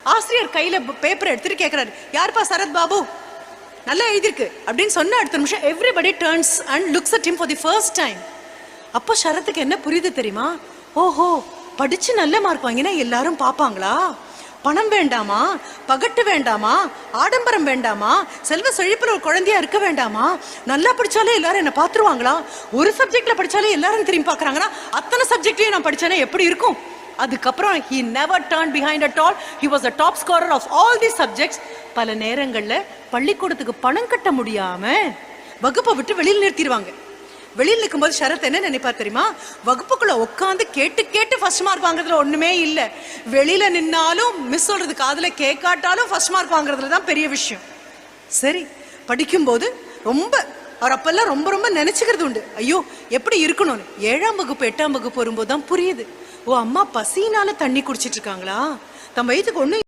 ஆசிரியர் கையில பேப்பர் எடுத்துட்டு கேட்கிறாரு, யாருப்பா சரத் பாபு, நல்லா எழுதிருக்கு அப்படின்னு சொன்ன அடுத்த நிமிஷம் everybody turns and looks at him for the first time. அப்போ சரத்துக்கு என்ன புரியுது தெரியுமா? ஓஹோ, படிச்சு நல்ல மார்க் வாங்கினா எல்லாரும் பார்ப்பாங்களா? பணம் வேண்டாமா, பகட்டு வேண்டாமா, ஆடம்பரம் வேண்டாமா, செல்வ செழிப்புல ஒரு குழந்தையா இருக்க வேண்டாமா, நல்லா படிச்சாலே எல்லாரும் என்ன பார்த்துருவாங்களா? ஒரு சப்ஜெக்ட்ல படிச்சாலே எல்லாரும் திரும்பி பார்க்கறாங்கன்னா அத்தனை சப்ஜெக்ட்லயும் நான் படிச்சேன்னா எப்படி இருக்கும்? அதுக்கப்புறம் he never turned behind at all. He was the top scorer of all these subjects. பல நேரங்கள்ல பள்ளிக்கூடத்துக்கு பணம் கட்ட முடியாம வகுப்பை விட்டு வெளியில் நிறுத்திடுவாங்க. வெளியில் நிற்கும்போது சரத் என்ன நினைப்பார் தெரியுமா? வகுப்புக்குள்ள உட்காந்து கேட்டு கேட்டு ஃபர்ஸ்ட் மார்க் வாங்குறதுல ஒண்ணுமே இல்லை, வெளியில நின்னாலும் மிஸ் சொல்றது காதுல கேட்காட்டாலும் ஃபர்ஸ்ட் மார்க் வாங்குறதுல தான் பெரிய விஷயம். சரி, படிக்கும்போது ரொம்ப அவர் அப்பெல்லாம் ரொம்ப ரொம்ப நினைச்சுக்கிறது உண்டு, ஐயோ எப்படி இருக்கணும்னு. 7ஆம் வகுப்பு 8ஆம் வகுப்பு வரும்போது தான் புரியுது, ஓ அம்மா பசினால தண்ணி குடிச்சிட்டு இருக்காங்களா, தம் வயிற்றுக்கு ஒண்ணு